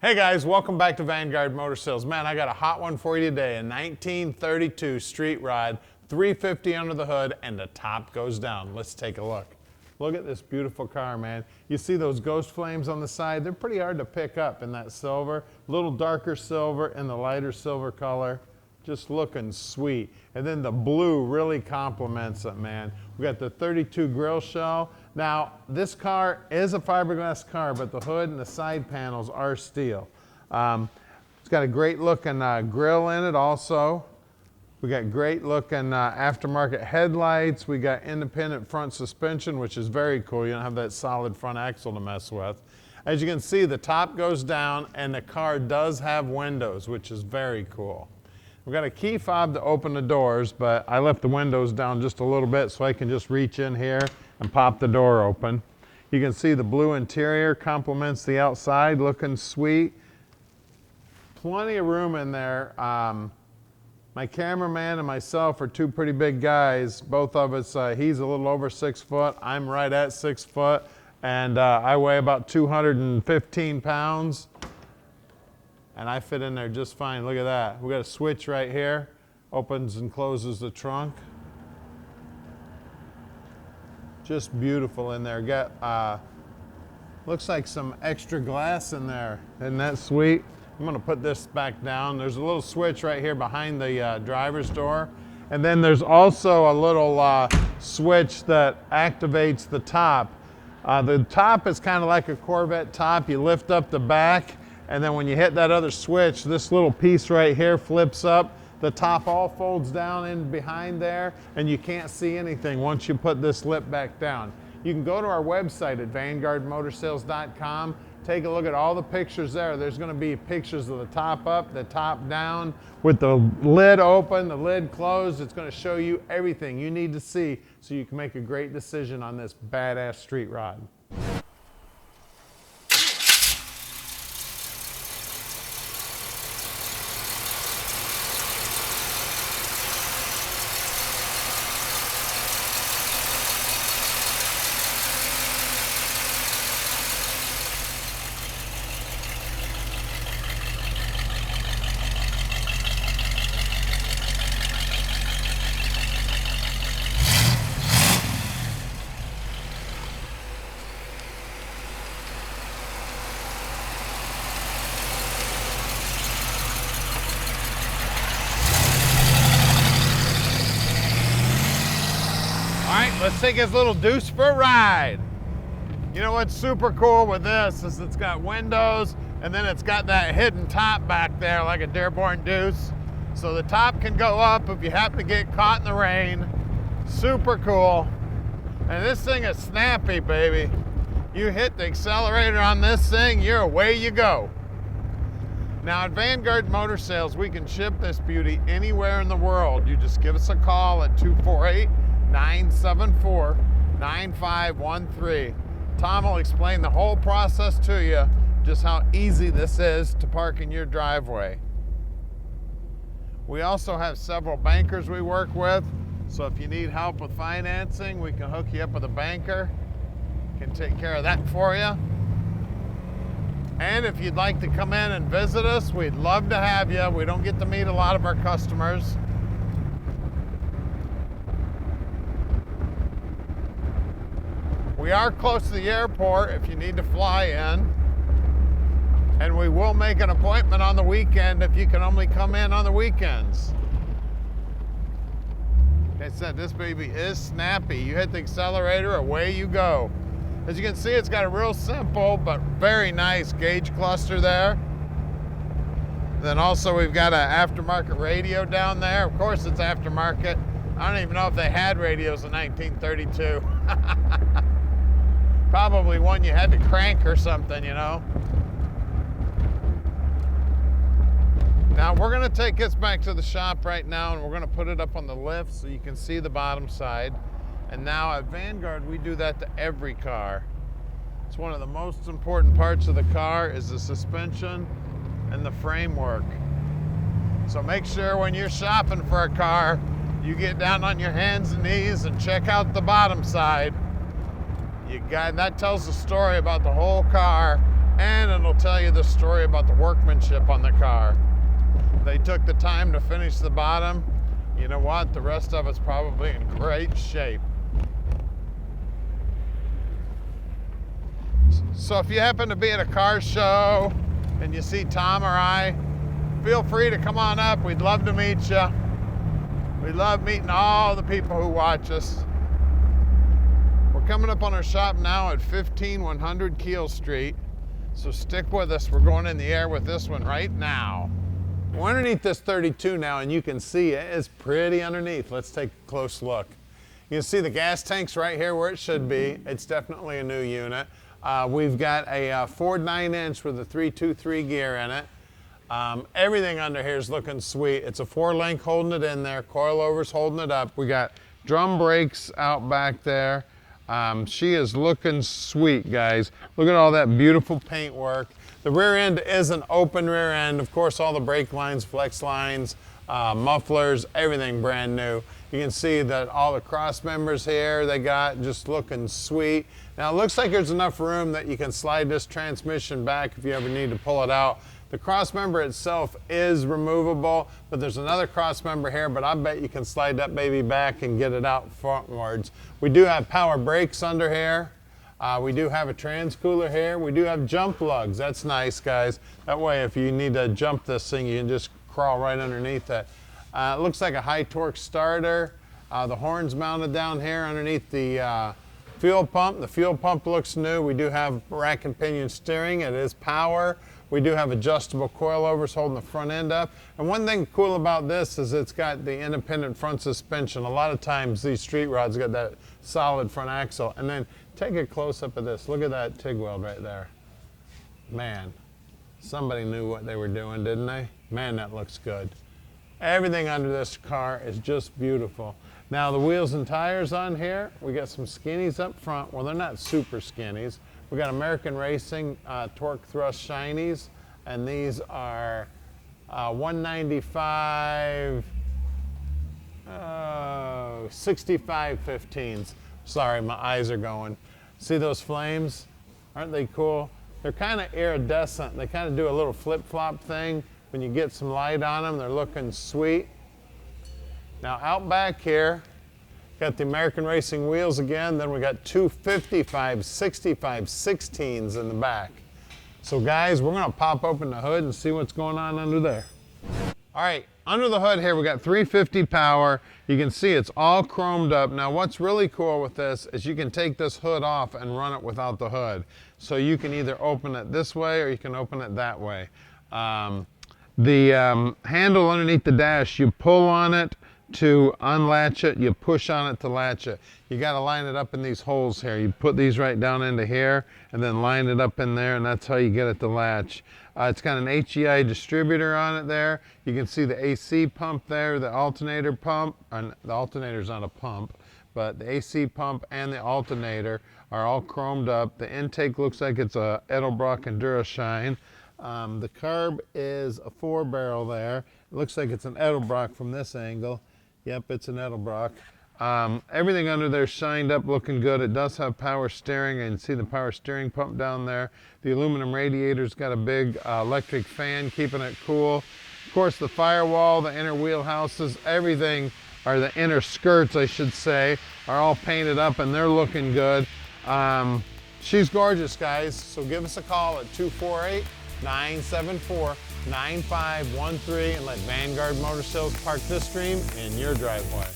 Hey guys, welcome back to Vanguard Motor Sales. Man, I got a hot one for you today, a 1932 street rod, 350 under the hood, and the top goes down. Let's take a look. Look at this beautiful car, man. You see those ghost flames on the side? They're pretty hard to pick up in that silver, a little darker silver and the lighter silver color. Just looking sweet. And then the blue really complements it, man. We got the 32 Grille shell. Now, this car is a fiberglass car, but the hood and the side panels are steel. It's got a great looking grille in it also. We got great looking aftermarket headlights. We got independent front suspension, which is very cool. You don't have that solid front axle to mess with. As you can see, the top goes down and the car does have windows, which is very cool. We've got a key fob to open the doors, but I left the windows down just a little bit so I can just reach in here and pop the door open. You can see the blue interior complements the outside, looking sweet. Plenty of room in there. My cameraman and myself are two pretty big guys. Both of us, he's a little over 6 foot. I'm right at 6 foot, and I weigh about 215 pounds. And I fit in there just fine. Look at that. We got a switch right here. Opens and closes the trunk. Just beautiful in there. Got looks like some extra glass in there. Isn't that sweet? I'm gonna put this back down. There's a little switch right here behind the driver's door. And then there's also a little switch that activates the top. The top is kind of like a Corvette top. You lift up the back, and then when you hit that other switch, this little piece right here flips up. The top all folds down in behind there, and you can't see anything once you put this lip back down. You can go to our website at vanguardmotorsales.com. Take a look at all the pictures there. There's going to be pictures of the top up, the top down, with the lid open, the lid closed. It's going to show you everything you need to see so you can make a great decision on this badass street rod. Let's take his little Deuce for a ride. You know what's super cool with this is it's got windows, and then it's got that hidden top back there like a Dearborn Deuce. So the top can go up if you happen to get caught in the rain. Super cool. And this thing is snappy, baby. You hit the accelerator on this thing, you're away you go. Now at Vanguard Motor Sales, we can ship this beauty anywhere in the world. You just give us a call at 248-974-9513. Tom will explain the whole process to you, just how easy this is to park in your driveway. We also have several bankers we work with, so if you need help with financing, we can hook you up with a banker. Can take care of that for you. And if you'd like to come in and visit us, we'd love to have you. We don't get to meet a lot of our customers. We are close to the airport if you need to fly in. And we will make an appointment on the weekend if you can only come in on the weekends. Like I said, this baby is snappy. You hit the accelerator, away you go. As you can see, it's got a real simple but very nice gauge cluster there. Then also we've got an aftermarket radio down there. Of course it's aftermarket. I don't even know if they had radios in 1932. Probably one you had to crank or something, you know. Now we're gonna take this back to the shop right now, and we're gonna put it up on the lift so you can see the bottom side. And now at Vanguard, we do that to every car. It's one of the most important parts of the car is the suspension and the framework. So make sure when you're shopping for a car, you get down on your hands and knees and check out the bottom side. That tells the story about the whole car And it'll tell you the story about the workmanship on the car. They took the time to finish the bottom. You know what? The rest of it's probably in great shape. So if you happen to be at a car show and you see Tom or I, feel free to come on up. We'd love to meet you. We love meeting all the people who watch us. We're coming up on our shop now at 15100 Keel Street. So stick with us. We're going in the air with this one right now. We're underneath this 32 now, and you can see it is pretty underneath. Let's take a close look. You can see the gas tank's right here where it should be. It's definitely a new unit. We've got a Ford 9-inch with a 323 gear in it. Everything under here is looking sweet. It's a 4-link holding it in there. Coilovers holding it up. We got drum brakes out back there. She is looking sweet, guys. Look at all that beautiful paint work. The rear end is an open rear end. Of course, all the brake lines, flex lines, mufflers, everything brand new. You can see that all the cross members here they got just looking sweet. Now it looks like there's enough room that you can slide this transmission back if you ever need to pull it out. The cross member itself is removable, but there's another cross member here, but I bet you can slide that baby back and get it out frontwards. We do have power brakes under here. We do have a trans cooler here. We do have jump lugs. That's nice, guys. That way, if you need to jump this thing, you can just crawl right underneath it. It looks like a high torque starter. The horn's mounted down here underneath the fuel pump. The fuel pump looks new. We do have rack and pinion steering. It is power. We do have adjustable coilovers holding the front end up. And one thing cool about this is it's got the independent front suspension. A lot of times these street rods got that solid front axle. And then take a close up of this. Look at that TIG weld right there. Man, somebody knew what they were doing, didn't they? Man, that looks good. Everything under this car is just beautiful. Now the wheels and tires on here, we got some skinnies up front. Well, they're not super skinnies. We got American Racing torque thrust shinies, and these are 195 65 15s. Sorry, my eyes are going. See those flames? Aren't they cool? They're kind of iridescent. They kind of do a little flip-flop thing. When you get some light on them, they're looking sweet. Now out back here, got the American Racing wheels again. Then we got two 55, 65, 16s in the back. So guys, we're gonna pop open the hood and see what's going on under there. All right, under the hood here, we got 350 power. You can see it's all chromed up. Now what's really cool with this is you can take this hood off and run it without the hood. So you can either open it this way or you can open it that way. The handle underneath the dash, you pull on it to unlatch it, you push on it to latch it. You got to line it up in these holes here. You put these right down into here and then line it up in there, and that's how you get it to latch. It's got an HEI distributor on it there. You can see the AC pump there, the alternator pump, and the alternator's not a pump, but the AC pump and the alternator are all chromed up. The intake looks like it's a Edelbrock Endura Shine. The carb is a 4-barrel there. It looks like it's an Edelbrock from this angle. Yep, it's an Edelbrock. Everything under there shined up, looking good. It does have power steering, and you see the power steering pump down there. The aluminum radiator's got a big electric fan keeping it cool. Of course, the firewall, the inner wheelhouses, everything, or the inner skirts, I should say, are all painted up, and they're looking good. She's gorgeous, guys, so give us a call at 248-974-9513 and let Vanguard Motor Sales park this dream in your driveway.